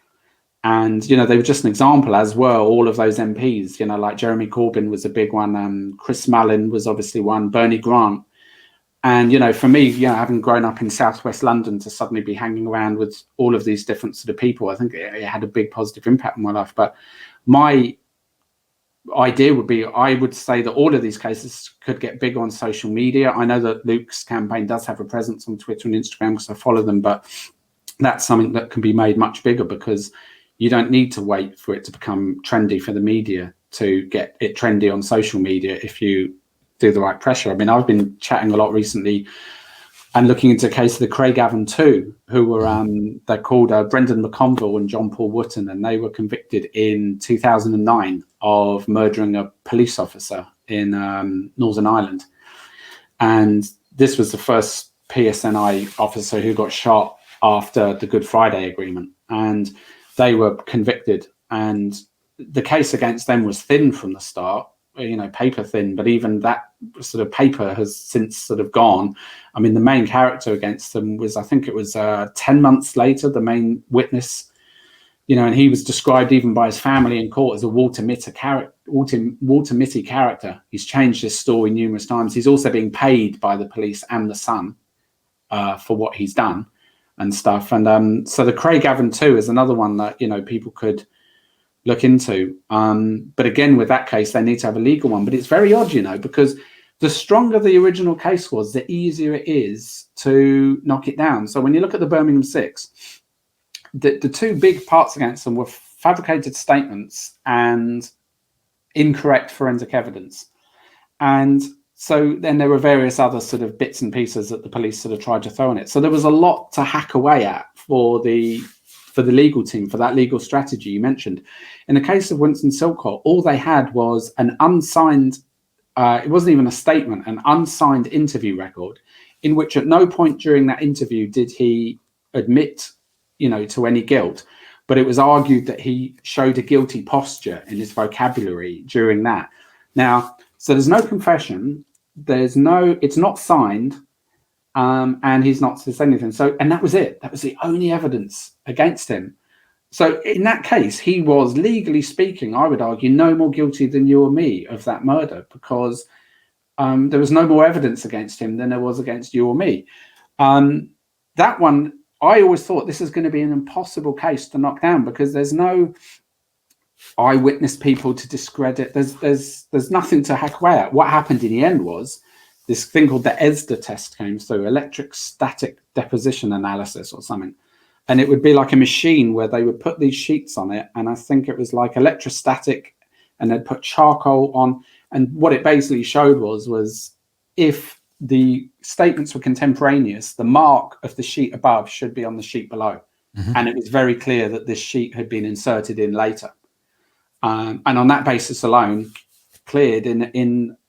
they were just an example, as were all of those MPs, like Jeremy Corbyn was a big one. Chris Mullin was obviously one, Bernie Grant. And, for me, having grown up in southwest London, to suddenly be hanging around with all of these different sort of people, I think it had a big positive impact on my life. But my idea would be, I would say that all of these cases could get big on social media. I know that Luke's campaign does have a presence on Twitter and Instagram because I follow them, but that's something that can be made much bigger, because you don't need to wait for it to become trendy for the media to get it trendy on social media if you do the right pressure. I mean, I've been chatting a lot recently and looking into the case of the Craigavon Two, who were, they're called Brendan McConville and John Paul Wootton, and they were convicted in 2009 of murdering a police officer in Northern Ireland. And this was the first PSNI officer who got shot after the Good Friday Agreement. And they were convicted, and the case against them was thin from the start, paper thin, but even that sort of paper has since sort of gone. I mean, the main character against them was, I think it was 10 months later, the main witness, and he was described even by his family in court as a Walter Mitty character. He's changed his story numerous times. He's also being paid by the police and the Sun for what he's done and stuff. And so the Craigavon 2 is another one that, people could look into. But again, with that case, they need to have a legal one. But it's very odd, because the stronger the original case was, the easier it is to knock it down. So when you look at the Birmingham 6, the two big parts against them were fabricated statements and incorrect forensic evidence. And so then there were various other sort of bits and pieces that the police sort of tried to throw on it. So there was a lot to hack away at for the legal team, for that legal strategy you mentioned. In the case of Winston Silcott, all they had was an unsigned, it wasn't even a statement, an unsigned interview record, in which at no point during that interview did he admit, to any guilt. But it was argued that he showed a guilty posture in his vocabulary during that. Now, so there's no confession, it's not signed, and he's not said anything. So, and that was it. That was the only evidence against him. So in that case, he was, legally speaking, I would argue, no more guilty than you or me of that murder, because there was no more evidence against him than there was against you or me. That one, I always thought this is going to be an impossible case to knock down, because there's no eyewitness people to discredit. There's nothing to hack away at. What happened in the end was this thing called the ESDA test came through, electrostatic deposition analysis or something. And it would be like a machine where they would put these sheets on it. And I think it was like electrostatic, and they'd put charcoal on. And what it basically showed was if the statements were contemporaneous, the mark of the sheet above should be on the sheet below. Mm-hmm. And it was very clear that this sheet had been inserted in later. And on that basis alone, cleared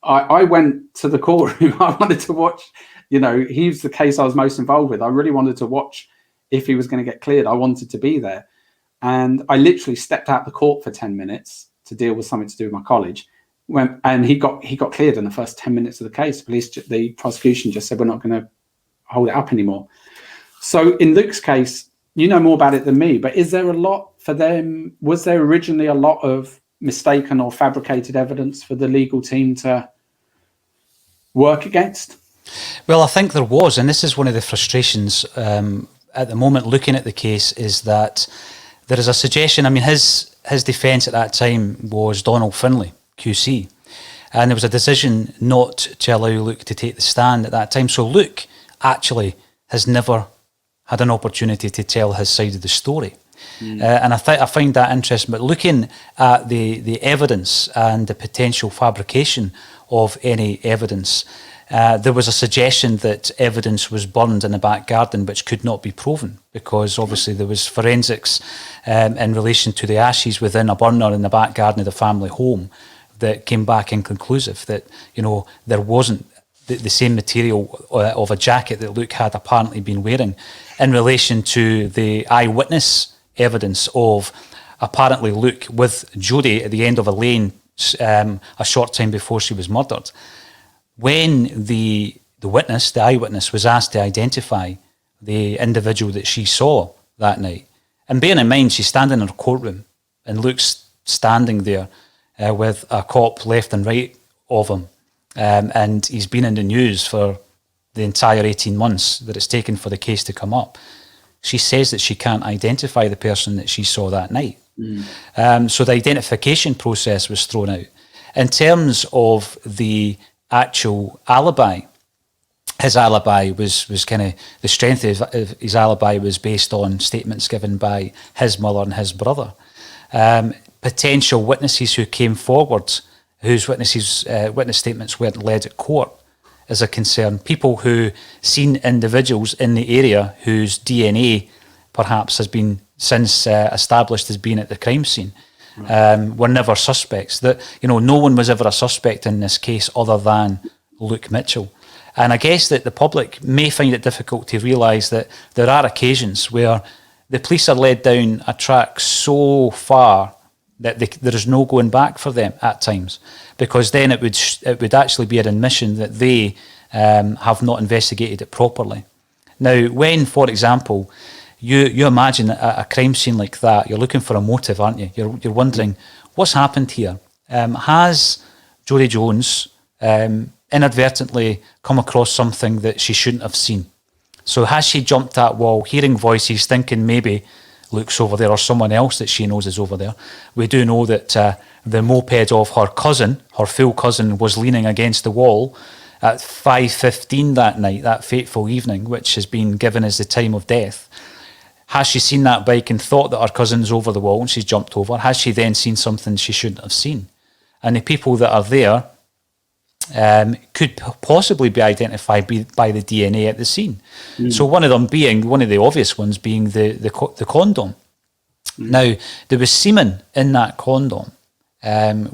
I went to the courtroom. I wanted to watch, he's the case I was most involved with. I really wanted to watch if he was going to get cleared. I wanted to be there. And I literally stepped out the court for 10 minutes to deal with something to do with my college. And he got cleared in the first 10 minutes of the case. The prosecution just said, we're not going to hold it up anymore. So in Luke's case, you know more about it than me, but is there a lot for them? Was there originally a lot of mistaken or fabricated evidence for the legal team to work against? Well, I think there was, and this is one of the frustrations at the moment looking at the case, is that there is a suggestion. I mean, his defence at that time was Donald Finlay, QC, and there was a decision not to allow Luke to take the stand at that time. So Luke actually has never had an opportunity to tell his side of the story. And I find that interesting. But looking at the evidence and the potential fabrication of any evidence, there was a suggestion that evidence was burned in the back garden, which could not be proven, because obviously there was forensics in relation to the ashes within a burner in the back garden of the family home that came back inconclusive, that there wasn't the same material of a jacket that Luke had apparently been wearing, in relation to the eyewitness evidence of apparently Luke with Jodie at the end of a lane a short time before she was murdered. When the eyewitness, was asked to identify the individual that she saw that night, and bearing in mind she's standing in her courtroom and Luke's standing there with a cop left and right of him, and he's been in the news for the entire 18 months that it's taken for the case to come up, she says that she can't identify the person that she saw that night. So the identification process was thrown out. In terms of the actual alibi, his alibi was kind of, the strength of his alibi was based on statements given by his mother and his brother. Potential witnesses who came forward, whose witness statements weren't led at court, is a concern. People who seen individuals in the area whose DNA perhaps has been since established as being at the crime scene, were never suspects. That no one was ever a suspect in this case other than Luke Mitchell. And I guess that the public may find it difficult to realise that there are occasions where the police are led down a track so far that there is no going back for them at times, because then it would actually be an admission that they have not investigated it properly. Now, when, for example, you imagine a crime scene like that, you're looking for a motive, aren't you? You're wondering, what's happened here? Has Jodie Jones inadvertently come across something that she shouldn't have seen? So has she jumped that wall, hearing voices, thinking maybe Luke's over there or someone else that she knows is over there? We do know that the moped of her cousin, her full cousin, was leaning against the wall at 5:15 that night, that fateful evening, which has been given as the time of death. Has she seen that bike and thought that her cousin's over the wall and she's jumped over? Has she then seen something she shouldn't have seen? And the people that are there could possibly be identified by the DNA at the scene. So one of the obvious ones being the condom. Now, there was semen in that condom,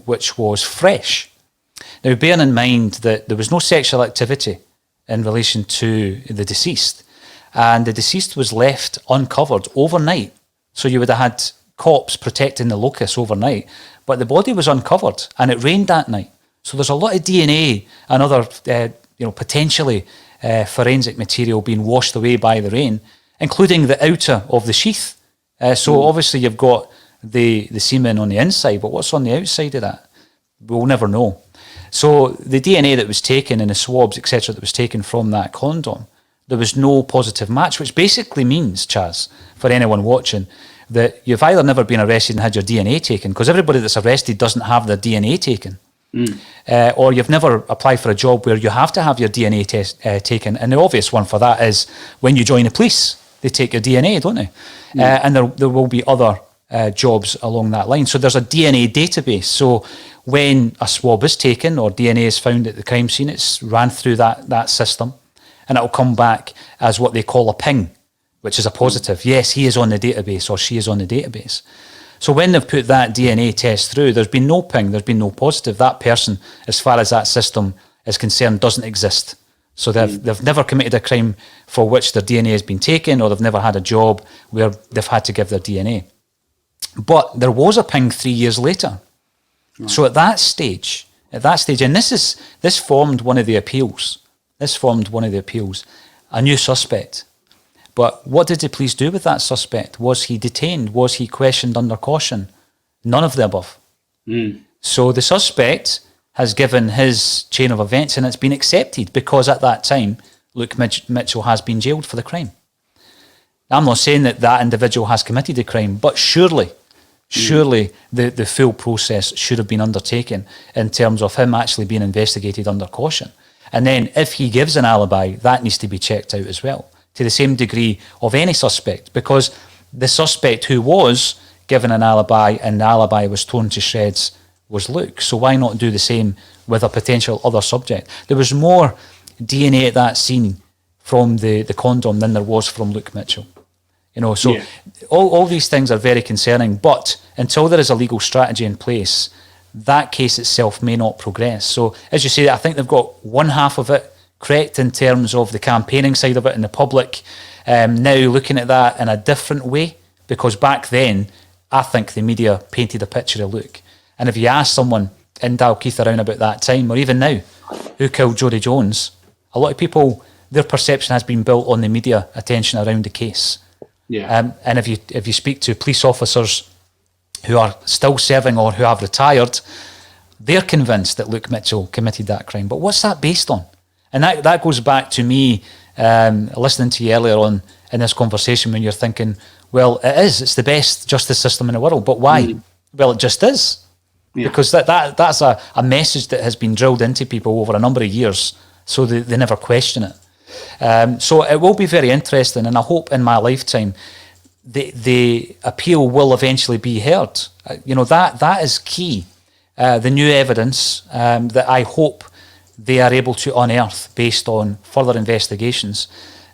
which was fresh. Now, bearing in mind that there was no sexual activity in relation to the deceased, and the deceased was left uncovered overnight. So you would have had cops protecting the locus overnight, but the body was uncovered and it rained that night. So there's a lot of DNA and other, potentially forensic material being washed away by the rain, including the outer of the sheath. So obviously you've got the semen on the inside, but what's on the outside of that? We'll never know. So the DNA that was taken and the swabs, etc., that was taken from that condom, there was no positive match, which basically means, Chaz, for anyone watching, that you've either never been arrested and had your DNA taken, because everybody that's arrested doesn't have their DNA taken, or you've never applied for a job where you have to have your DNA test taken. And the obvious one for that is when you join the police, they take your DNA, don't they? And there will be other jobs along that line. So there's a DNA database. So when a swab is taken or DNA is found at the crime scene, it's ran through that system, and it'll come back as what they call a ping, which is a positive. Yes, he is on the database or she is on the database. So when they've put that DNA test through, there's been no ping, there's been no positive. That person, as far as that system is concerned, doesn't exist. So they've never committed a crime for which their DNA has been taken, or they've never had a job where they've had to give their DNA. But there was a ping 3 years later. Right. So at that stage, and this formed one of the appeals. A new suspect. But what did the police do with that suspect? Was he detained? Was he questioned under caution? None of the above. So the suspect has given his chain of events, and it's been accepted because at that time, Luke Mitchell has been jailed for the crime. I'm not saying that individual has committed a crime, but surely the full process should have been undertaken in terms of him actually being investigated under caution. And then if he gives an alibi, that needs to be checked out as well, to the same degree of any suspect, because the suspect who was given an alibi and the alibi was torn to shreds was Luke. So why not do the same with a potential other subject? There was more DNA at that scene from the condom than there was from Luke Mitchell. So all these things are very concerning, but until there is a legal strategy in place, that case itself may not progress. So as you say, I think they've got one half of it correct in terms of the campaigning side of it and the public now looking at that in a different way, because back then I think the media painted a picture of Luke. And if you ask someone in Dalkeith around about that time, or even now, who killed Jodie Jones, a lot of people, their perception has been built on the media attention around the case. Yeah. And if you speak to police officers who are still serving or who have retired, they're convinced that Luke Mitchell committed that crime. But what's that based on? And that goes back to me listening to you earlier on in this conversation when you're thinking, well, it's the best justice system in the world, but why? Well, it just is. Yeah. Because that's a message that has been drilled into people over a number of years, so they never question it. So it will be very interesting, and I hope in my lifetime the appeal will eventually be heard. That is key. The new evidence that I hope they are able to unearth based on further investigations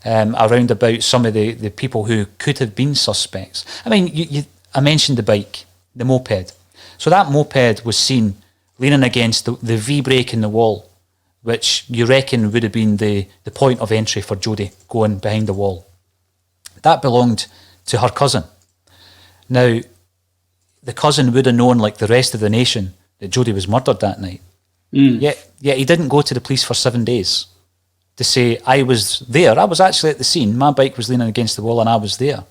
around about some of the people who could have been suspects. I mean, I mentioned the bike, the moped. So that moped was seen leaning against the V-brake in the wall, which you reckon would have been the point of entry for Jodie going behind the wall. That belonged to her cousin. Now, the cousin would have known, like the rest of the nation, that Jodie was murdered that night. Yet he didn't go to the police for 7 days to say, I was there. I was actually at the scene. My bike was leaning against the wall and I was there.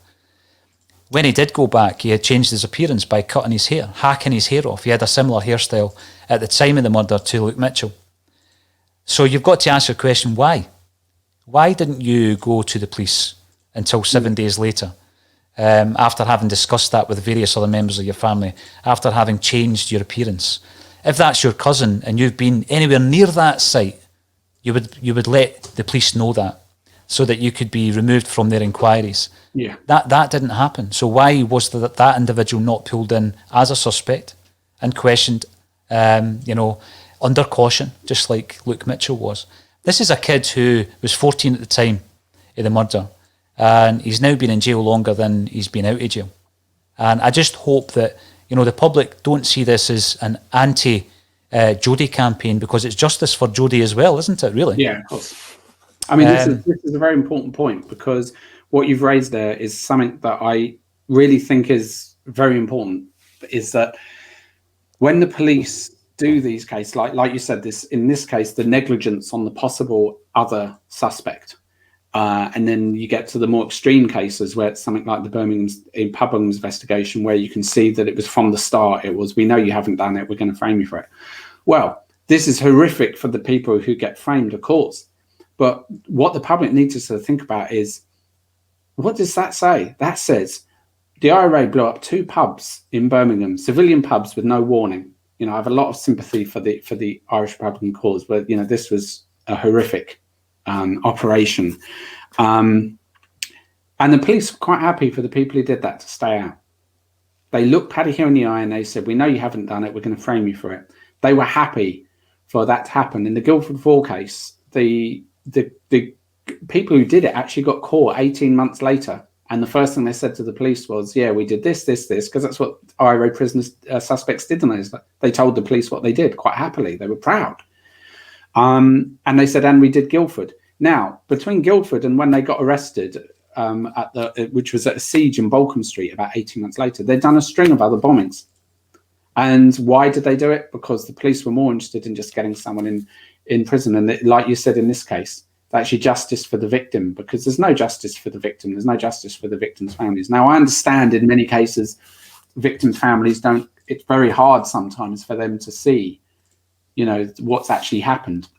When he did go back, he had changed his appearance by cutting his hair, hacking his hair off. He had a similar hairstyle at the time of the murder to Luke Mitchell. So you've got to ask your question, why? Why didn't you go to the police until 7 days later, after having discussed that with various other members of your family, after having changed your appearance? If that's your cousin and you've been anywhere near that site, you would let the police know that, so that you could be removed from their inquiries. Yeah. That didn't happen. So why was that individual not pulled in as a suspect and questioned, under caution, just like Luke Mitchell was? This is a kid who was 14 at the time of the murder, and he's now been in jail longer than he's been out of jail. And I just hope that the public don't see this as an anti-Jodie campaign, because it's justice for Jodie as well, isn't it, really? Yeah, of course. I mean, this is a very important point, because what you've raised there is something that I really think is very important, is that when the police do these cases, like you said, in this case, the negligence on the possible other suspect, and then you get to the more extreme cases where it's something like the Birmingham investigation, where you can see that it was from the start. It was, we know you haven't done it, we're going to frame you for it. Well, this is horrific for the people who get framed, of course. But what the public needs to sort of think about is, what does that say? That says, the IRA blew up 2 pubs in Birmingham, civilian pubs with no warning. You know, I have a lot of sympathy for the Irish Republican cause, but you know, this was a horrific operation. And the police were quite happy for the people who did that to stay out. They looked Paddy Hill in the eye and they said, "We know you haven't done it. We're going to frame you for it." They were happy for that to happen. In the Guildford 4 case, the people who did it actually got caught 18 months later. And the first thing they said to the police was, "Yeah, we did this, because that's what IRA prisoners, suspects did. And they told the police what they did quite happily. They were proud. And they said, "And we did Guildford." Now, between Guildford and when they got arrested, which was at a siege in Balcombe Street about 18 months later, they'd done a string of other bombings. And why did they do it? Because the police were more interested in just getting someone in prison. And like you said in this case, actually justice for the victim, because there's no justice for the victim. There's no justice for the victims' families. Now, I understand in many cases, victims' families it's very hard sometimes for them to see, you know, what's actually happened,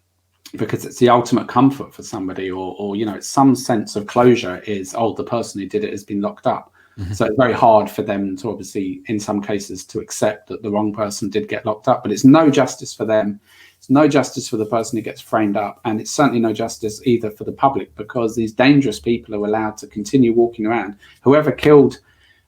because it's the ultimate comfort for somebody, or you know, it's some sense of closure is, oh, the person who did it has been locked up. Mm-hmm. So it's very hard for them to obviously, in some cases, to accept that the wrong person did get locked up, but it's no justice for them. It's no justice for the person who gets framed up, and it's certainly no justice either for the public, because these dangerous people are allowed to continue walking around. Whoever killed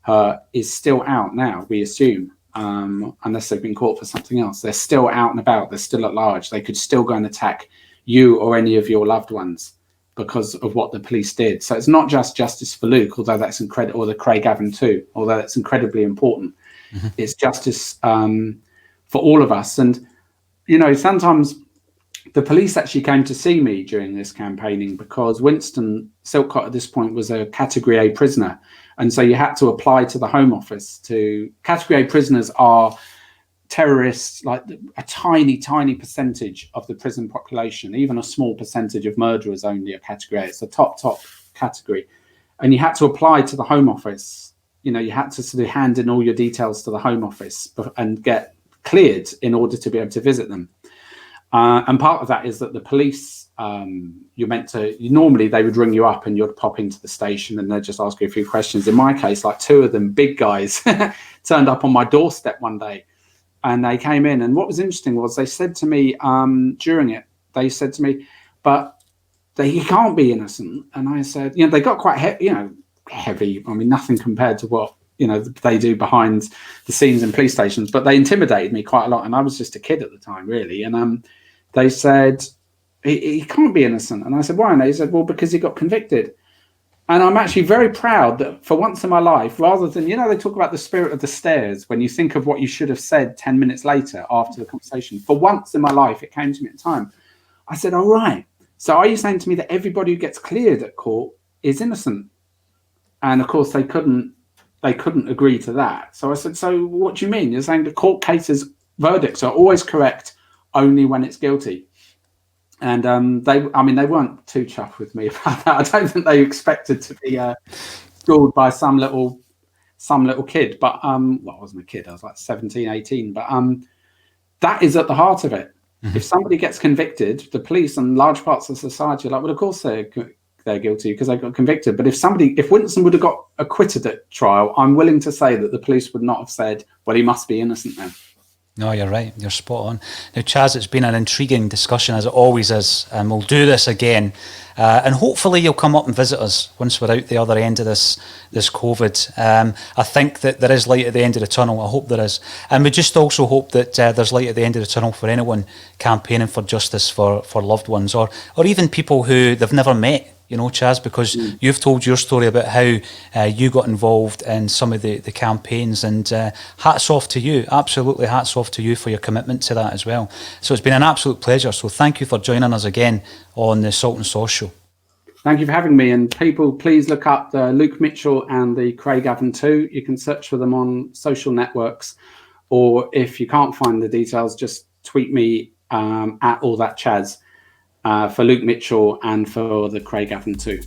her is still out now, we assume, unless they've been caught for something else. They're still out and about. They're still at large. They could still go and attack you or any of your loved ones because of what the police did. So it's not just justice for Luke, although that's incredible, or the Craigavon Two, although that's incredibly important. Mm-hmm. It's justice for all of us. And you know, sometimes the police actually came to see me during this campaigning because Winston Silcott at this point was a Category A prisoner. And so you had to apply to the Home Office to... Category A prisoners are terrorists, like a tiny, tiny percentage of the prison population. Even a small percentage of murderers only are Category A. It's the top category. And you had to apply to the Home Office. You know, you had to sort of hand in all your details to the Home Office and get cleared in order to be able to visit them. And part of that is that the police, normally they would ring you up and you'd pop into the station and they'd just ask you a few questions. In my case, like 2 of them, big guys, turned up on my doorstep one day and they came in. And what was interesting was they said to me during it, they said to me, "But he can't be innocent." And I said, you know, they got quite heavy. I mean, nothing compared to what, you know, they do behind the scenes in police stations, but they intimidated me quite a lot. And I was just a kid at the time, really. And they said, he can't be innocent. And I said, "Why?" And they said, "Well, because he got convicted." And I'm actually very proud that for once in my life, rather than, you know, they talk about the spirit of the stairs, when you think of what you should have said 10 minutes later after the conversation, for once in my life, it came to me at the time. I said, "All right. So are you saying to me that everybody who gets cleared at court is innocent?" And of course, they couldn't agree to that. So I said, "So what do you mean? You're saying the court cases verdicts are always correct only when it's guilty?" And they weren't too chuffed with me about that. I don't think they expected to be schooled by some little kid. But well, I wasn't a kid. I was like 17, 18. But that is at the heart of it. Mm-hmm. If somebody gets convicted, the police and large parts of society are like, "Well, of course they're guilty because they got convicted." But if Winston would have got acquitted at trial, I'm willing to say that the police would not have said, "Well, he must be innocent then." No, you're right. You're spot on. Now, Chaz, it's been an intriguing discussion, as it always is, and we'll do this again. And hopefully you'll come up and visit us once we're out the other end of this COVID. I think that there is light at the end of the tunnel. I hope there is. And we just also hope that there's light at the end of the tunnel for anyone campaigning for justice for loved ones, or even people who they've never met. You know, Chaz, because you've told your story about how you got involved in some of the campaigns, and hats off to you, absolutely hats off to you for your commitment to that as well. So it's been an absolute pleasure. So thank you for joining us again on the Salt and Sauce Show. Thank you for having me. And people, please look up Luke Mitchell and the Craigavon Two. You can search for them on social networks, or if you can't find the details, just tweet me at all that Chaz. For Luke Mitchell and for the Craigavon Two.